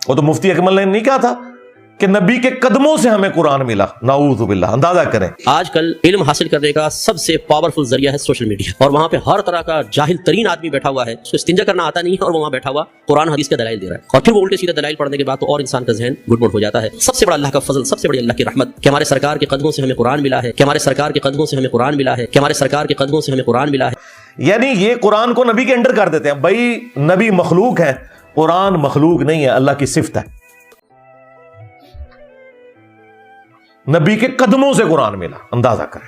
وہ تو مفتی اکمل نے نہیں کہا تھا کہ نبی کے قدموں سے ہمیں قرآن ملا؟ نعوذ باللہ. اندازہ کریں. آج کل علم حاصل کرنے کا سب سے پاورفل ذریعہ ہے سوشل میڈیا، اور وہاں پہ ہر طرح کا جاہل ترین آدمی بیٹھا ہوا ہے، اس کو استنجا کرنا آتا نہیں ہے، اور وہ وہاں بیٹھا ہوا قرآن حدیث کے دلائل دے رہا ہے، اور پھر وہ الٹے سیدھے دلائل پڑھنے کے بعد تو اور انسان کا ذہن گڑبڑ ہو جاتا ہے. سب سے بڑا اللہ کا فضل، سب سے بڑی اللہ کی رحمت کہ ہمارے سرکار کے قدموں سے ہمیں قرآن ملا ہے، کہ ہمارے سرکار کے قدموں سے ہمیں قرآن ملا ہے، کہ ہمارے سرکار کے قدموں سے ہمیں قرآن ملا ہے. یعنی یہ قرآن کو نبی کے انڈر کر دیتے ہیں. بھائی نبی مخلوق ہے، قرآن مخلوق نہیں ہے، اللہ کی صفت ہے. نبی کے قدموں سے قرآن ملا، اندازہ کریں.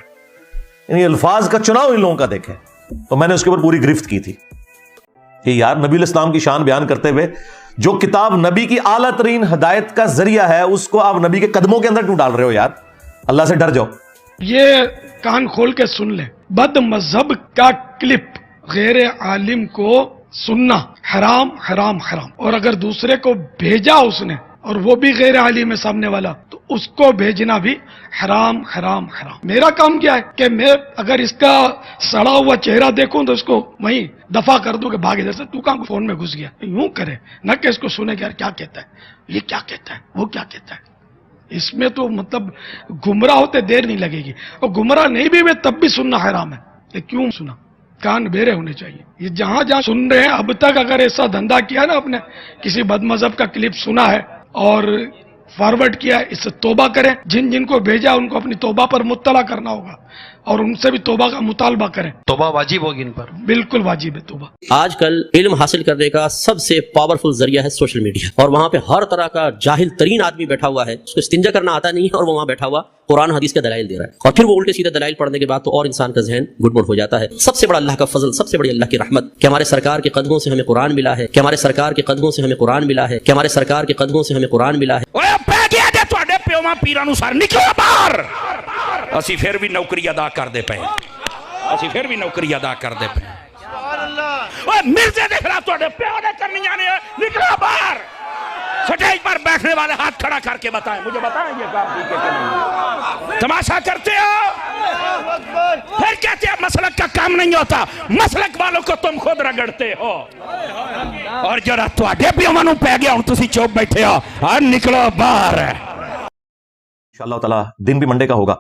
یعنی الفاظ کا چناؤ ان لوگوں کا دیکھیں. تو میں نے اس کے اوپر پوری گرفت کی تھی کہ یار نبی علیہ السلام کی شان بیان کرتے ہوئے جو کتاب نبی کی اعلیٰ ترین ہدایت کا ذریعہ ہے اس کو آپ نبی کے قدموں کے اندر کیوں ڈال رہے ہو؟ یار اللہ سے ڈر جاؤ. یہ کان کھول کے سن لیں، بد مذہب کا کلپ غیر عالم کو سننا حرام حرام حرام، اور اگر دوسرے کو بھیجا اس نے اور وہ بھی غیر عالم ہے سامنے والا تو اس کو بھیجنا بھی حرام حرام حرام. میرا کام کیا ہے کہ میں اگر اس کا سڑا ہوا چہرہ دیکھوں تو اس کو وہیں دفع کر دوں کہ بھاگ ادھر سے، تو کہاں فون میں گھس گیا. یوں کرے نہ کہ اس کو سنے کہ یار کیا کہتا ہے، یہ کیا کہتا ہے، وہ کیا کہتا ہے. اس میں تو مطلب گمراہ ہوتے دیر نہیں لگے گی، اور گمراہ نہیں بھی ہوئے تب بھی سننا حرام ہے. یہ کیوں سنا؟ کان بیرے ہونے چاہیے. یہ جہاں جہاں سن رہے ہیں اب تک اگر ایسا دھندا کیا نا، آپ نے کسی بد مذہب کا کلپ سنا ہے اور فارورڈ کیا ہے، اس سے توبہ کریں. جن جن کو بھیجا ان کو اپنی توبہ پر مطلع کرنا ہوگا اور ان سے بھی توبہ کا مطالبہ کریں. توبہ واجب ہوگی ان پر، بالکل واجب ہے توبہ. آج کل علم حاصل کرنے کا سب سے پاورفل ذریعہ ہے سوشل میڈیا، اور وہاں پہ ہر طرح کا جاہل ترین آدمی بیٹھا ہوا ہے، اس کو استنجا کرنا آتا نہیں ہے، اور وہ وہاں بیٹھا ہوا قرآن حدیث کے دلائل دے رہا ہے، اور پھر وہ الٹے سیدھے دلائل پڑھنے کے بعد تو اور انسان کا ذہن گڑبڑ ہو جاتا ہے. سب سے بڑا اللہ کا فضل، سب سے بڑی اللہ کی رحمت کہ ہمارے سرکار کے قدموں سے ہمیں قرآن ملا ہے، کہ ہمارے سرکار کے قدموں سے ہمیں قرآن ملا ہے، کہ ہمارے سرکار کے قدموں سے ہمیں قرآن ملا ہے. پیراں سار نکلو باہر. اسی پھر بھی نوکری ادا کر دے پے، اسی پھر بھی نوکری ادا کر دے پے. مرزے دیکھ رہا تو پیو نے کرنی جانے، نکلو باہر. سٹیج پر بیٹھنے والے ہاتھ کھڑا کر کے بتائیں، مجھے بتائیں یہ کام ٹھیک ہے کہ نہیں؟ تماشا کرتے ہو، پھر کہتے ہیں مسلک کا کام نہیں ہوتا. مسلک والوں کو تم خود رگڑتے ہو، اور جڑا تواڈے پیوانوں پہ گیا ہوں تسی چوپ بیٹھے ہو. اور نکلو باہر. انشاءاللہ تعالیٰ دن بھی منڈے کا ہوگا،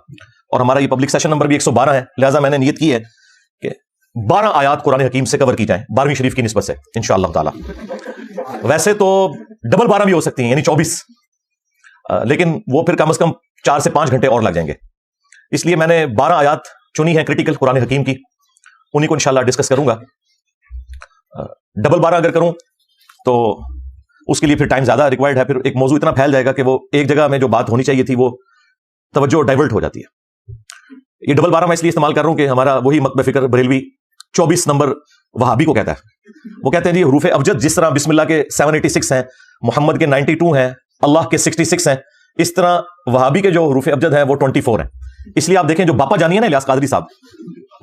اور ہمارا یہ پبلک سیشن نمبر بھی 112 ہے. لہٰذا میں نے نیت کی ہے کہ 12 آیات قرآن حکیم سے کور کی جائیں 12ویں شریف کی نسبت سے انشاءاللہ تعالیٰ. ویسے تو ڈبل 12 بھی ہو سکتی ہیں، یعنی 24، لیکن وہ پھر کم از کم 4 سے 5 گھنٹے اور لگ جائیں گے. اس لیے میں نے 12 آیات چنی ہیں کرٹیکل قرآن حکیم کی، انہی کو انشاءاللہ ڈسکس کروں گا. ڈبل 12 اگر کروں تو اس کے لیے پھر ٹائم زیادہ ریکوائرڈ ہے. پھر ایک موضوع اتنا پھیل جائے گا کہ وہ ایک جگہ میں جو بات ہونی چاہیے تھی وہ توجہ ڈائیورٹ ہو جاتی ہے. یہ ڈبل 12 میں اس لیے استعمال کر رہا ہوں کہ ہمارا وہی مکتب فکر بریلوی 24 نمبر وہابی کو کہتا ہے. وہ کہتے ہیں جی حروف ابجد جس طرح بسم اللہ کے 786 ہیں، محمد کے 92 ہیں، اللہ کے 66 ہیں، اس طرح وہابی کے جو حروف ابجد ہیں وہ 24 ہیں. اس لیے آپ دیکھیں جو باپا جانی ہے نا الیاس قادری صاحب،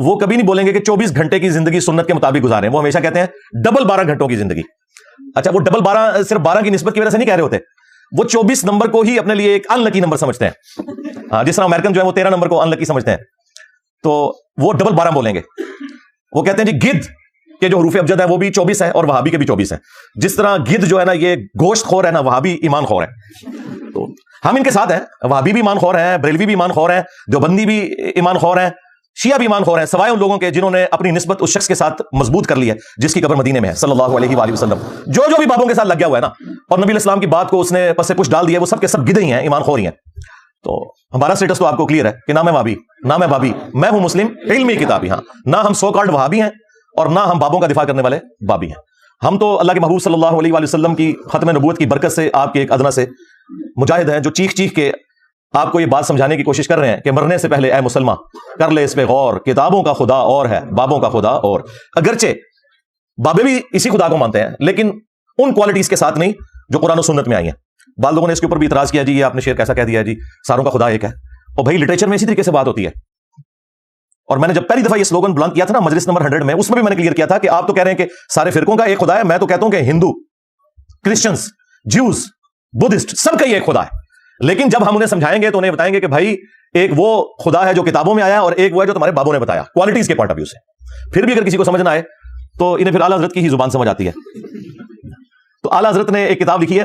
وہ کبھی نہیں بولیں گے کہ 24 گھنٹے کی زندگی سنت کے مطابق گزاریں. وہ ہمیشہ کہتے ہیں ڈبل 12 گھنٹوں کی زندگی. اچھا، وہ ڈبل 12 صرف 12 کی نسبت کی وجہ سے نہیں کہہ رہے ہوتے، وہ 24 نمبر کو ہی اپنے لیے ایک ان لکی نمبر سمجھتے ہیں. ہاں، جس طرح امریکن جو ہے وہ 13 نمبر کو ان لکی سمجھتے ہیں، تو وہ ڈبل 12 بولیں گے. وہ کہتے ہیں جی گدھ کے جو حروف ابجد ہیں وہ بھی 24 ہیں اور وہابی کے بھی 24 ہیں. جس طرح گدھ جو ہے نا یہ گوشت خور ہے نا، وہابی ایمان خور ہے. تو ہم ان کے ساتھ ہیں، وہابی بھی ایمان خور ہیں، بریلوی بھی ایمان خور ہیں، دیوبندی بھی ایمان خور ہیں، شیعہ بھی ایمان خور ہیں، سوائے ان لوگوں کے جنہوں نے اپنی نسبت اس شخص کے ساتھ مضبوط کر لی ہے جس کی قبر مدینے میں ہے صلی اللہ علیہ وآلہ وسلم. جو بھی بابوں کے ساتھ لگ گیا ہوا ہے نا، اور نبی علیہ السلام کی بات کو اس نے پس پش ڈال دیا، وہ سب کے سب گدھے ہی ہیں، ایمان خور ہی ہیں. تو ہمارا سٹیٹس تو آپ کو کلیئر ہے کہ نہ میں وہابی، نہ میں بابی، میں ہوں مسلم علمی کتابی. ہاں، نہ ہم سو کالڈ وہابی ہیں اور نہ ہم بابوں کا دفاع کرنے والے بابی ہیں. ہم تو اللہ کے محبوب صلی اللہ علیہ وآلہ وسلم کی ختم نبوت کی برکت سے آپ کے ایک ادنا سے مجاہد ہیں، جو چیخ چیخ کے آپ کو یہ بات سمجھانے کی کوشش کر رہے ہیں کہ مرنے سے پہلے اے مسلمان کر لے اس پہ غور، کتابوں کا خدا اور ہے، بابوں کا خدا اور. اگرچہ بابے بھی اسی خدا کو مانتے ہیں لیکن ان کوالٹیز کے ساتھ نہیں جو قرآن و سنت میں آئی ہیں. بعض لوگوں نے اس کے اوپر بھی اعتراض کیا، جی یہ آپ نے شعر کیسا کہہ دیا، جی ساروں کا خدا ایک ہے. اور بھائی لٹریچر میں اسی طریقے سے بات ہوتی ہے. اور میں نے جب پہلی دفعہ یہ سلوگن بلند کیا تھا نا مجلس نمبر 100 میں، اس میں بھی میں نے کلیئر کیا تھا کہ آپ تو کہہ رہے ہیں کہ سارے فرقوں کا ایک خدا ہے، میں تو کہتا ہوں کہ ہندو، کرسچنز، جیوز، بدھسٹ سب کا ہی ایک خدا ہے. لیکن جب ہم انہیں سمجھائیں گے تو انہیں بتائیں گے کہ بھائی ایک وہ خدا ہے جو کتابوں میں آیا اور ایک وہ ہے جو تمہارے بابوں نے بتایا، کوالٹیز کے پوائنٹ آف ویو سے. پھر بھی اگر کسی کو سمجھ نہ آئے تو انہیں پھر اعلیٰ حضرت کی ہی زبان سمجھ آتی ہے. تو اعلیٰ حضرت نے ایک کتاب لکھی ہے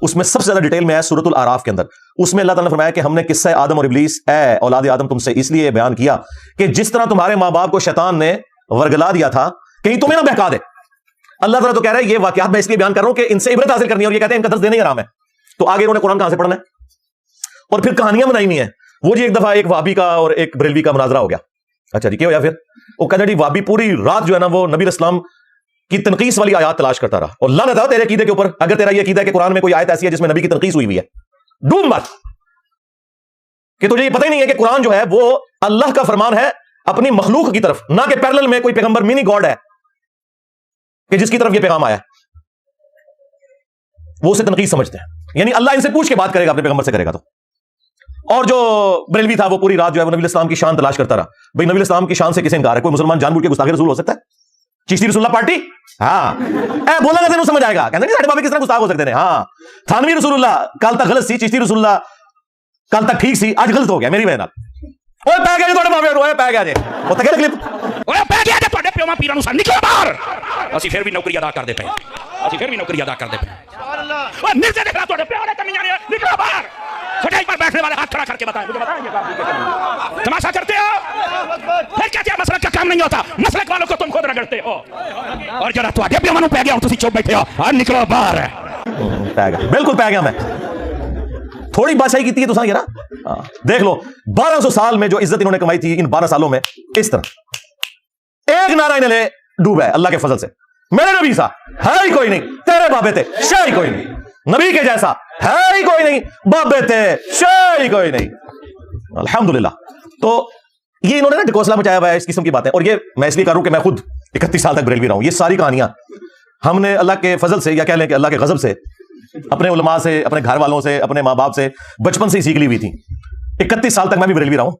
اس میں سب سے زیادہ ڈیٹیل میں ہے سورۃ الاعراف کے اندر. اس میں اللہ تعالیٰ نے فرمایا کہ ہم نے قصہ آدم اور ابلیس اے اولاد آدم تم سے اس لیے بیان کیا کہ جس طرح تمہارے ماں باپ کو شیطان نے ورگلا دیا تھا کہیں تمہیں نہ بہکا دے. اللہ تعالیٰ تو کہہ رہا ہے یہ واقعات میں اس لیے بیان کر رہا ہوں کہ ان سے عبرت حاصل کرنی ہے, اور یہ کہتے ہیں ان کا درس دینا ہی حرام ہے. تو آگے انہوں نے قرآن کہاں سے پڑھنا ہے, اور پھر کہانیاں بنائی ہوئی ہیں. وہ جی ایک دفعہ ایک وابی کا اور ایک بریلوی کا مناظرہ ہو گیا. اچھا جی کیا ہوا پھر؟ وہ کہتے ہیں جی وابی پوری رات جو ہے نا وہ نبی اسلام کی تنقیص والی آیات تلاش کرتا رہا, اور اللہ نے کہا تیرے عقیدے کے اوپر اگر تیرا یہ عقیدہ ہے کہ قرآن میں کوئی آیت ایسی ہے جس میں نبی کی تنقیص ہوئی ہے, ڈوب مت کہ تجھے یہ پتہ ہی نہیں ہے کہ قرآن جو ہے وہ اللہ کا فرمان ہے اپنی مخلوق کی طرف, نہ کہ پیرلل میں کوئی پیغمبر منی گاڈ ہے کہ جس کی طرف یہ پیغام آیا وہ اسے تنقیص سمجھتے ہیں. یعنی اللہ ان سے پوچھ کے بات کرے گا اپنے پیغمبر سے کرے گا. تو اور جو بریلوی تھا وہ پوری رات جو ہے وہ نبی اسلام کی شان تلاش کرتا رہا. بھائی نبی اسلام کی شان سے کسے انکار ہے؟ کوئی مسلمان جان بوجھ کے گستاخ رسول ہو سکتا ہے؟ چشتی رسول اللہ پارٹی ہاں بولا گا سمجھ آئے گا, کہتے ہیں ساڈے بابے کس طرح گستاخ ہو سکتے ہیں. ہاں تھانوی رسول اللہ کل تک غلط سی, چشتی رسول اللہ کل تک ٹھیک سی, آج غلط ہو گیا میری وجہ نال. اوے پے گیا جی تواڈے بابے اوے پے گیا جی او تک کلپ اوے پے گیا جی تواڈے پیواں پیراں نوں سن نکلو باہر. اسی پھر بھی نوکری ادا کردے پے, اسی پھر بھی نوکری ادا کردے پے. اوے مرزے دیکھ رہا تواڈے پیو نے کرنی جانی ہے, نکلو باہر. سٹیج پر بیٹھنے والے ہاتھ کھڑا کر کے بتائیں, مجھے بتائیں یہ کام تماشا کرتے ہو پھر کہتے ہیں مسلک کا کام نہیں ہوتا, مسلک والوں کو تم خود رگڑتے ہو. اور جڑا تواڈے پیواں نوں پے گیا تسی چپ بیٹھے ہو, ہاں نکلو باہر. پے گیا بالکل پے گیا. میں تھوڑی بادشاہی کی ہے تو نا دیکھ لو 1200 سال میں جو عزت انہوں نے کمائی تھی ان 12 سالوں میں اس طرح ایک نعرہ انہیں لے ڈوبا ہے اللہ کے فضل سے. میرے نبی سا ہے ہی کوئی نہیں, تیرے بابے تھے شے ہی کوئی نہیں, نبی کے جیسا ہے ہی کوئی نہیں, بابے تھے شے ہی کوئی نہیں. الحمدللہ. تو یہ انہوں نے نا ڈکوسلا مچایا ہوا ہے اس قسم کی باتیں. اور یہ میں اس لیے کروں کہ میں خود 31 سال تک بریلوی رہا ہوں. یہ ساری کہانیاں ہم نے اللہ کے فضل سے یا کہہ لیں کہ اللہ کے غضب سے اپنے علماء سے, اپنے گھر والوں سے, اپنے ماں باپ سے بچپن سے ہی سیکھ لی ہوئی تھی. 31 سال تک میں بھی بریلوی رہا ہوں.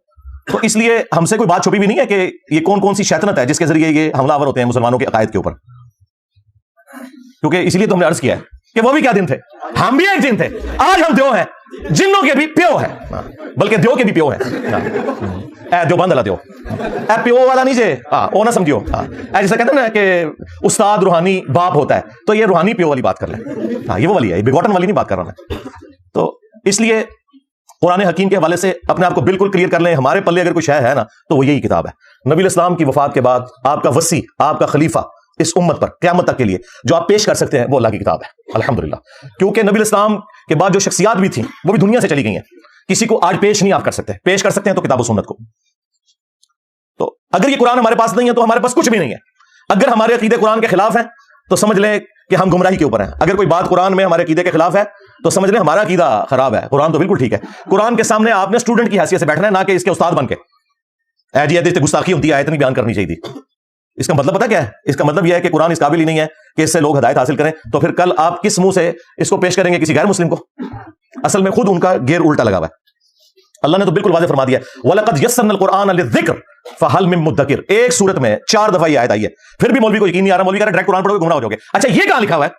تو اس لیے ہم سے کوئی بات چھپی بھی نہیں ہے کہ یہ کون کون سی شیطنت ہے جس کے ذریعے یہ حملہ آور ہوتے ہیں مسلمانوں کے عقائد کے اوپر. کیونکہ اسی لیے تو ہم نے عرض کیا ہے کہ وہ بھی کیا دن تھے, ہم بھی ایک دن تھے. آج ہم دیو ہیں, جنوں کے بھی پیو ہیں, بلکہ دیو کے بھی پیو ہیں. اے دیو بند اللہ دیو, اے پیو والا نہیں جے او نہ سمجھو. جیسا کہتے ہیں نا کہ استاد روحانی باپ ہوتا ہے, تو یہ روحانی پیو والی بات کر لیں. ہاں یہ وہ والی ہے, یہ بگوٹن والی نہیں بات کر رہا میں. تو اس لیے قرآن حکیم کے حوالے سے اپنے آپ کو بالکل کلیئر کر لیں. ہمارے پلے اگر کوئی شے ہے نا تو وہ یہی کتاب ہے. نبی اسلام کی وفات کے بعد آپ کا وصی, آپ کا خلیفہ اس امت پر قیامت تک کے لیے جو آپ پیش کر سکتے ہیں وہ اللہ کی کتاب ہے الحمدللہ. کیونکہ نبی اسلام کے بعد جو شخصیات بھی تھیں وہ بھی دنیا سے چلی گئی ہیں. کسی کو آج پیش نہیں آپ کر سکتے, پیش کر سکتے ہیں تو کتاب و سنت کو. تو اگر یہ قرآن ہمارے پاس نہیں ہے تو ہمارے پاس کچھ بھی نہیں ہے. اگر ہمارے عقیدے قرآن کے خلاف ہیں تو سمجھ لیں کہ ہم گمراہی کے اوپر ہیں. اگر کوئی بات قرآن میں ہمارے عقیدے کے خلاف ہے تو سمجھ لیں ہمارا عقیدہ خراب ہے. قرآن تو بالکل ٹھیک ہے. قرآن کے سامنے آپ نے اسٹوڈنٹ کی حیثیت سے بیٹھنا ہے, نہ کہ اس کے استاد بن کے اے جی اتنی گستاخی ہوتی ہے اتنی بیان کرنی چاہیے تھی. اس کا مطلب پتہ کیا ہے؟ اس کا مطلب یہ ہے کہ قرآن اس قابل ہی نہیں ہے کہ اس سے لوگ ہدایت حاصل کریں. تو پھر کل آپ کس منہ سے اس کو پیش کریں گے کسی غیر مسلم کو؟ اصل میں خود ان کا گیر الٹا لگا ہوا ہے. اللہ نے تو بالکل واضح فرما دیا وَلَقَدْ يَسَّرْنَا الْقُرْآنَ لِلذِّكْرِ فَهَلْ مِن مُدَّكِرٍ. ایک سورت میں 4 دفعہ یہ آیت آئی ہے. پھر بھی مولوی کو یقین نہیں آ رہا. مولوی کہہ رہا ہے ڈائریکٹ قرآن پڑھو گے گمراہ ہو جاؤ گے. اچھا یہ کہاں لکھا ہوا ہے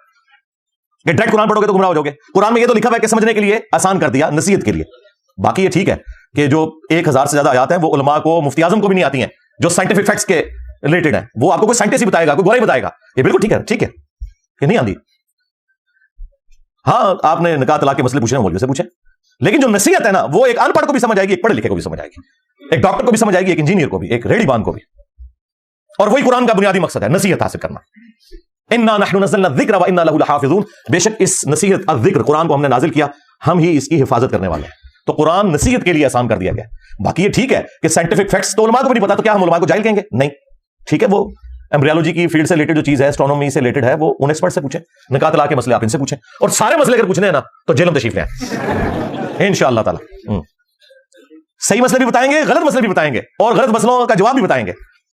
کہ ڈائریکٹ قرآن پڑھو گے تو گمراہ ہو جاؤ گے؟ قرآن میں یہ تو لکھا ہوا ہے کہ سمجھنے کے لیے آسان کر دیا, نصیحت کے لیے. باقی یہ ٹھیک ہے کہ جو 1000 سے زیادہ آیات ہیں وہ علماء کو, مفتی اعظم کو بھی نہیں آتی ہیں, جو سائنٹیفک فیکٹس کے ریلیٹڈ ہیں. وہ آپ کو کوئی سائنٹسٹ ہی بتائے گا, کوئی گورا ہی بتائے گا. یہ بالکل ٹھیک ہے, ٹھیک ہے کہ نہیں آتی. ہاں آپ نے نکاح طلاق کے مسئلے پوچھے ہیں مولوی سے پوچھیں, لیکن جو نصیحت ہے نا وہ ایک ان پڑھ کو بھی سمجھ آئے گی, ایک پڑھے لکھے کو بھی سمجھ آئے گی, ایک ڈاکٹر کو بھی سمجھ آئے گی, ایک انجینئر کو بھی, ایک ریڑھی بان کو بھی. اور وہی قرآن کا بنیادی مقصد ہے, نصیحت حاصل کرنا. انا نحن نزلنا الذکر وانا له لحافظون. بے شک اس نصیحت الذکر قرآن کو ہم نے نازل کیا, ہم ہی اس کی حفاظت کرنے والے ہیں. تو قرآن نصیحت کے لیے آسان کر دیا گیا. باقی یہ ٹھیک ہے کہ سائنٹیفک فیکٹس تو علماء کو بھی نہیں پتا, تو کیا ہم علماء کو جاہل کہیں گے؟ نہیں, ٹھیک ہے. وہ ایمبریولوجی کی فیلڈ سے ریلیٹڈ جو چیز ہے, اسٹرونومی سے ریلیٹڈ ہے, وہ ان ایکسپرٹ سے پوچھیں. نکاح طلاق کے مسئلے آپ ان سے پوچھیں, اور سارے مسئلے اگر پوچھنے ہیں نا تو جیل میں تشریف لیں انشاءاللہ تعالی. صحیح مسئلے بھی بتائیں گے, غلط مسئلے بھی بتائیں گے, اور غلط مسئلوں کا جواب بھی بتائیں گے.